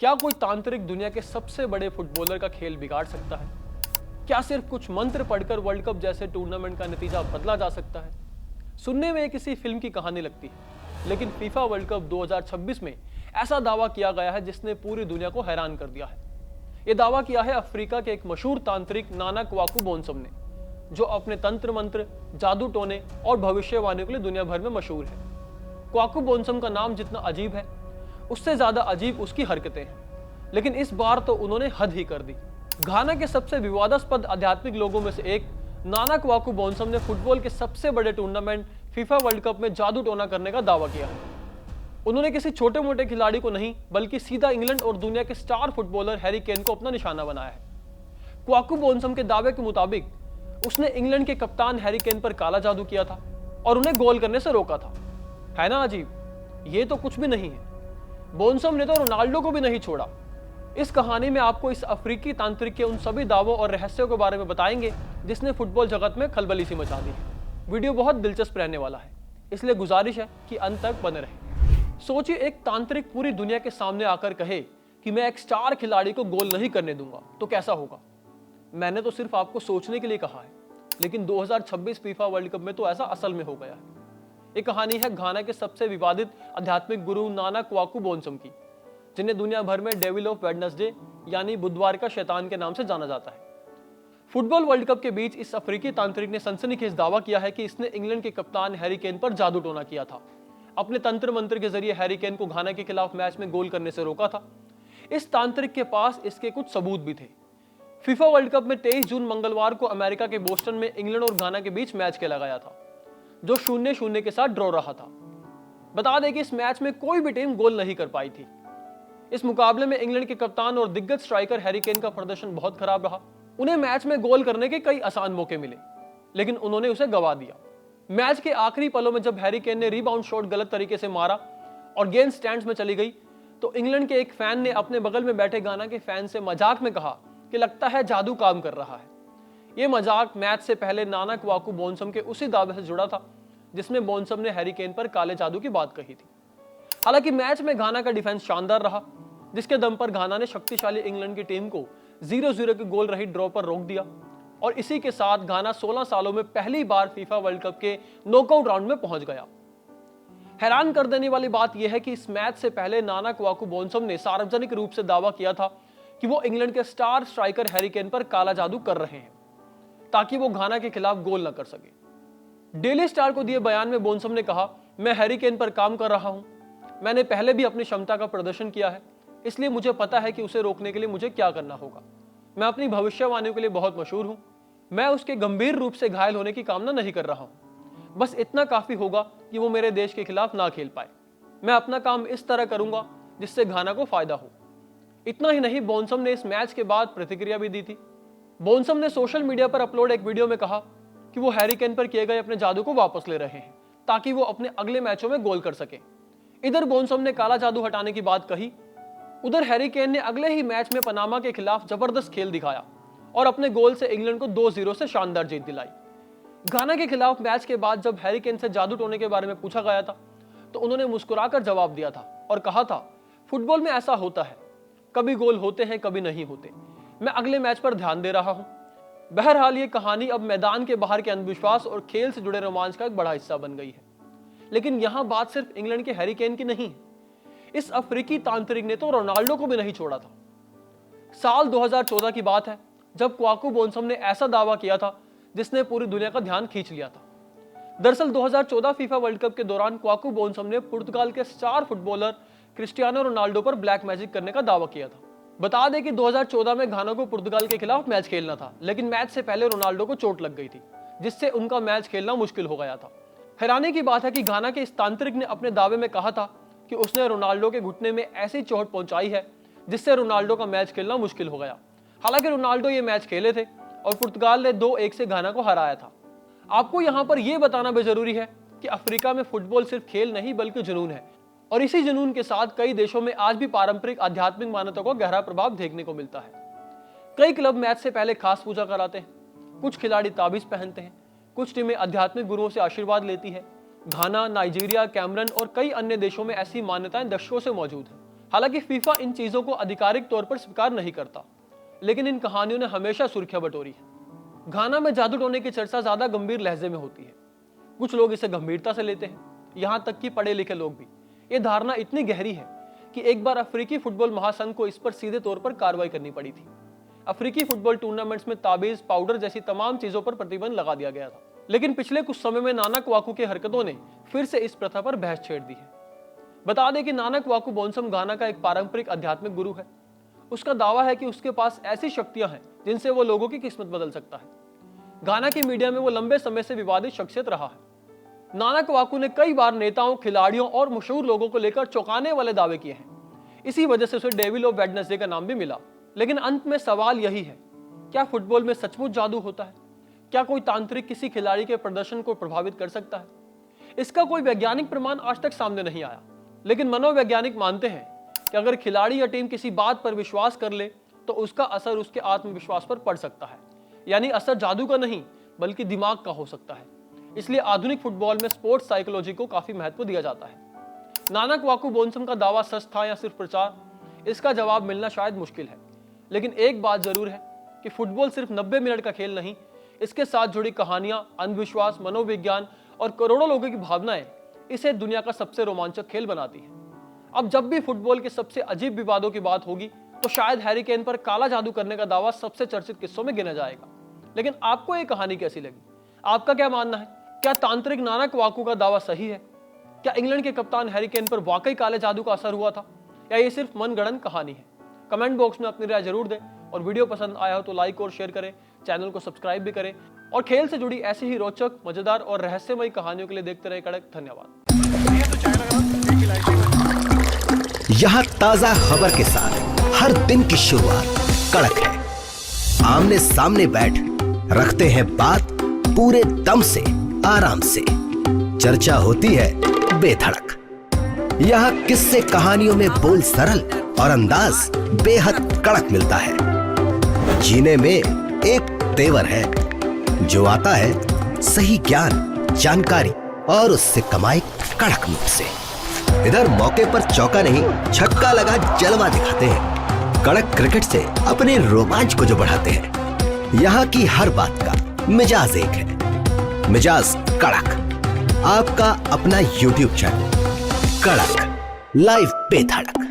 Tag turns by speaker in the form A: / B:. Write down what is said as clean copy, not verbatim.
A: क्या कोई तांत्रिक दुनिया के सबसे बड़े फुटबॉलर का खेल बिगाड़ सकता है? क्या सिर्फ कुछ मंत्र पढ़कर वर्ल्ड कप जैसे टूर्नामेंट का नतीजा बदला जा सकता है? सुनने में किसी फिल्म की कहानी लगती है, लेकिन फीफा वर्ल्ड कप 2026 में ऐसा दावा किया गया है जिसने पूरी दुनिया को हैरान कर दिया है। यह दावा किया है अफ्रीका के एक मशहूर तांत्रिक नाना क्वाकू बोनसम ने, जो अपने तंत्र मंत्र, जादू टोने और भविष्यवाणी के लिए दुनिया भर में मशहूर है। क्वाकू बोनसम का नाम जितना अजीब है, उससे ज्यादा अजीब उसकी हरकतें हैं। लेकिन इस बार तो उन्होंने हद ही कर दी। घाना के सबसे विवादास्पद आध्यात्मिक लोगों में से एक नाना क्वाकू बोनसम ने फुटबॉल के सबसे बड़े टूर्नामेंट फीफा वर्ल्ड कप में जादू टोना करने का दावा किया है। उन्होंने किसी छोटे मोटे खिलाड़ी को नहीं, बल्कि सीधा इंग्लैंड और दुनिया के स्टार फुटबॉलर हैरी केन को अपना निशाना बनाया है। क्वाकू बोनसम के दावे के मुताबिक उसने इंग्लैंड के कप्तान हैरी केन पर काला जादू किया था और उन्हें गोल करने से रोका था। है ना अजीब? ये तो कुछ भी नहीं है। बोनसम ने तो रोनाल्डो को भी नहीं छोड़ा। इस कहानी में आपको इस अफ्रीकी तांत्रिक के उन सभी दावों और रहस्यों के बारे में बताएंगे जिसने फुटबॉल जगत में खलबली सी मचा दी है। वीडियो बहुत दिलचस्प रहने वाला है, इसलिए गुजारिश है कि अंत तक बने रहें। सोचिए, एक तांत्रिक पूरी दुनिया के सामने आकर कहे कि मैं एक स्टार खिलाड़ी को गोल नहीं करने दूंगा, तो कैसा होगा? मैंने तो सिर्फ आपको सोचने के लिए कहा है, लेकिन 2026 फीफा वर्ल्ड कप में तो ऐसा असल में हो गया है। ये कहानी है घाना के सबसे विवादित आध्यात्मिक गुरु नाना क्वाकू बोनसम की, जिन्हें दुनिया भर में डेविल ऑफ वेडनेसडे यानी बुधवार का शैतान के नाम से जाना जाता है। फुटबॉल वर्ल्ड कप के बीच इस अफ्रीकी तांत्रिक ने सनसनीखेज दावा किया है कि इसने इंग्लैंड के कप्तान हैरी केन पर जादू टोना किया था। अपने तंत्र मंत्र के जरिए हैरी केन को घाना के खिलाफ मैच में गोल करने से रोका था। इस तांत्रिक के पास इसके कुछ सबूत भी थे। फीफा वर्ल्ड कप में 23 जून मंगलवार को अमेरिका के बोस्टन में इंग्लैंड और घाना के बीच मैच खेला गया था, जो 0-0 के साथ ड्रॉ रहा था। बता दें कि इस मैच में कोई भी टीम गोल नहीं कर पाई थी। इस मुकाबले में इंग्लैंड के कप्तान और दिग्गज स्ट्राइकर हैरी केन का प्रदर्शन बहुत खराब रहा। उन्हें मैच में गोल करने के कई आसान मौके मिले, लेकिन उन्होंने उसे गंवा दिया। मैच के आखिरी पलों में जब हैरी केन ने रीबाउंड शॉट गलत तरीके से मारा और गेंद स्टैंड्स में चली गई, तो इंग्लैंड के एक फैन ने अपने बगल में बैठे घाना के फैन से मजाक में कहा कि लगता है जादू काम कर रहा है। यह मजाक मैच से पहले नाना क्वाकू बोनसम के उसी दावे से जुड़ा था जिसमें बोनसम ने हैरी केन पर काले जादू की बात कही थी। हालांकि मैच में घाना का डिफेंस शानदार रहा, जिसके दम पर घाना ने शक्तिशाली इंग्लैंड की टीम को 0-0 के गोल रहित ड्रॉ पर रोक दिया और इसी के साथ घाना 16 सालों में पहली बार फीफा वर्ल्ड कप के नॉकआउट राउंड में पहुंच गया। हैरान कर देने वाली बात यह है कि इस मैच से पहले नाना क्वाकू बोनसम ने सार्वजनिक रूप से दावा किया था कि वो इंग्लैंड के स्टार स्ट्राइकर हैरी केन पर काला जादू कर रहे हैं ताकि वो घाना के खिलाफ गोल न कर सके। डेली स्टार को दिए बयान में बोनसम ने कहा, मैं हैरी केन पर काम कर रहा हूं। मैंने पहले भी अपनी क्षमता का प्रदर्शन किया है, इसलिए मुझे पता है कि उसे रोकने के लिए मुझे क्या करना होगा। मैं अपनी भविष्यवाणियों के लिए बहुत मशहूर हूं। मैं उसके गंभीर रूप से घायल होने की कामना नहीं कर रहा हूं। बस इतना काफी होगा कि वो मेरे देश के खिलाफ ना खेल पाए। मैं अपना काम इस तरह करूंगा जिससे घाना को फायदा हो। इतना ही नहीं, बोनसम ने इस मैच के बाद प्रतिक्रिया भी दी थी। बोनसम ने सोशल मीडिया पर अपलोड एक वीडियो में कहा कि वो हैरी केन पर किए गए अपने जादू को वापस ले रहे हैं ताकि वो अपने अगले मैचों में गोल कर सके। इधर बोनसम ने काला जादू हटाने की बात कही, उधर हैरी केन ने अगले ही मैच में पनामा के खिलाफ जबरदस्त खेल दिखाया और अपने गोल से इंग्लैंड को 2-0 से शानदार जीत दिलाई। घाना के खिलाफ मैच के बाद जब हैरी केन से जादू टोने के बारे में पूछा गया था, तो उन्होंने मुस्कुराकर जवाब दिया था और कहा था, फुटबॉल में ऐसा होता है, कभी गोल होते हैं, कभी नहीं होते। मैं अगले मैच पर ध्यान दे रहा हूं। बहरहाल ये कहानी अब मैदान के बाहर के अंधविश्वास और खेल से जुड़े रोमांच का एक बड़ा हिस्सा बन गई है। लेकिन यहां बात सिर्फ इंग्लैंड के हैरी केन की नहीं है। इस अफ्रीकी तांत्रिक ने तो रोनाल्डो को भी नहीं छोड़ा था। साल 2014 की बात है जब क्वाकू बोनसम ने ऐसा दावा किया था जिसने पूरी दुनिया का ध्यान खींच लिया था। दरअसल 2014 फीफा वर्ल्ड कप के दौरान क्वाकू बोनसम ने पुर्तगाल के स्टार फुटबॉलर क्रिस्टियानो रोनाल्डो पर ब्लैक मैजिक करने का दावा किया था। बता दें कि 2014 में घाना को पुर्तगाल के खिलाफ मैच खेलना था, लेकिन मैच से पहले रोनाल्डो को चोट लग गई थी, जिससे उनका मैच खेलना मुश्किल हो गया था। हैरानी की बात है कि घाना के इस तांत्रिक ने अपने दावे में कहा था कि उसने रोनाल्डो के घुटने में ऐसी चोट पहुंचाई है जिससे रोनाल्डो का मैच खेलना मुश्किल हो गया। हालांकि रोनाल्डो ये मैच खेले थे और पुर्तगाल ने 2-1 से घाना को हराया था। आपको यहां पर यह बताना भी जरूरी है कि अफ्रीका में फुटबॉल सिर्फ खेल नहीं बल्कि जुनून है, और इसी जुनून के साथ कई देशों में आज भी पारंपरिक आध्यात्मिक मान्यताओं का गहरा प्रभाव देखने को मिलता है। कई क्लब मैच से पहले खास पूजा कराते हैं, कुछ खिलाड़ी ताबीज पहनते हैं, कुछ टीमें आध्यात्मिक गुरुओं से आशीर्वाद लेती है। घाना, नाइजीरिया, कैमरन और कई अन्य देशों में ऐसी मान्यताएं दशकों से मौजूद हैं। हालांकि फीफा इन चीजों को आधिकारिक तौर पर स्वीकार नहीं करता, लेकिन इन कहानियों ने हमेशा सुर्खियां बटोरी है। घाना में जादू टोने की चर्चा ज्यादा गंभीर लहजे में होती है। कुछ लोग इसे गंभीरता से लेते हैं, यहां तक कि पढ़े लिखे लोग भी। ये धारणा इतनी गहरी है कि एक बार अफ्रीकी फुटबॉल महासंघ को इस पर सीधे तौर पर कार्रवाई करनी पड़ी थी। अफ्रीकी फुटबॉल टूर्नामेंट्स में ताबीज, पाउडर जैसी तमाम चीजों पर प्रतिबंध लगा दिया गया था। लेकिन पिछले कुछ समय में नानक वाकू की हरकतों ने फिर से इस प्रथा पर बहस छेड़ दी है। बता दें कि नानक वाकू बोनसम घाना का एक पारंपरिक आध्यात्मिक गुरु है। उसका दावा है कि उसके पास ऐसी शक्तियां हैं जिनसे वो लोगों की किस्मत बदल सकता है। घाना की मीडिया में वो लंबे समय से विवादित शख्सियत रहा है। नानक वाकू ने कई बार नेताओं, खिलाड़ियों और मशहूर लोगों को लेकर चौंकाने वाले दावे किए हैं। इसी वजह से उसे डेविल ऑफ वेडनेसडे का नाम भी मिला। लेकिन अंत में सवाल यही है, क्या फुटबॉल में सचमुच जादू होता है? क्या कोई तांत्रिक किसी खिलाड़ी के प्रदर्शन को प्रभावित कर सकता है? इसका कोई वैज्ञानिक प्रमाण आज तक सामने नहीं आया, लेकिन मनोवैज्ञानिक मानते हैं कि अगर खिलाड़ी या टीम किसी बात पर विश्वास कर ले तो उसका असर उसके आत्मविश्वास पर पड़ सकता है। यानी असर जादू का नहीं बल्कि दिमाग का हो सकता है। इसलिए आधुनिक फुटबॉल में स्पोर्ट्स साइकोलॉजी को काफी महत्व दिया जाता है। नानक वाकू बोनसम का दावा सच था या सिर्फ प्रचार, इसका जवाब मिलना शायद मुश्किल है। लेकिन एक बात जरूर है कि फुटबॉल सिर्फ 90 मिनट का खेल नहीं, इसके साथ जुड़ी कहानियां, अंधविश्वास, मनोविज्ञान और करोड़ों लोगों की भावनाएं इसे दुनिया का सबसे रोमांचक खेल बनाती है। अब जब भी फुटबॉल के सबसे अजीब विवादों की बात होगी तो शायद हैरी केन पर काला जादू करने का दावा सबसे चर्चित किस्सों में गिना जाएगा। लेकिन आपको ये कहानी कैसी लगी? आपका क्या मानना है? क्या तांत्रिक नानक वाकू का दावा सही है? क्या इंग्लैंड के कप्तान हैरी केन पर वाकई काले जादू का असर हुआ था, या ये सिर्फ मनगढ़ंत कहानी है? कमेंट बॉक्स में अपनी राय जरूर दें और वीडियो पसंद आया हो तो लाइक और शेयर करें, चैनल को सब्सक्राइब भी करें और खेल से जुड़ी ऐसी ही रोचक, मजेदार और रहस्यमयी कहानियों के लिए देखते रहे कड़क। धन्यवाद।
B: यहाँ ताजा खबर के साथ हर दिन की शुरुआत कड़क है। आमने सामने बैठ रखते हैं बात पूरे दम से, आराम से। चर्चा होती है बेधड़क। यहाँ किस्से कहानियों में बोल सरल और अंदाज बेहद कड़क मिलता है। जीने में एक तेवर है जो आता है सही ज्ञान, जानकारी और उससे कमाई कड़क नोट से। इधर मौके पर चौका नहीं, छक्का लगा जलवा दिखाते हैं। कड़क क्रिकेट से अपने रोमांच को जो बढ़ाते हैं। यहाँ की हर बात का मिजाज एक है, मिजाज कड़क। आपका अपना YouTube चैनल कड़क लाइव बेधड़क।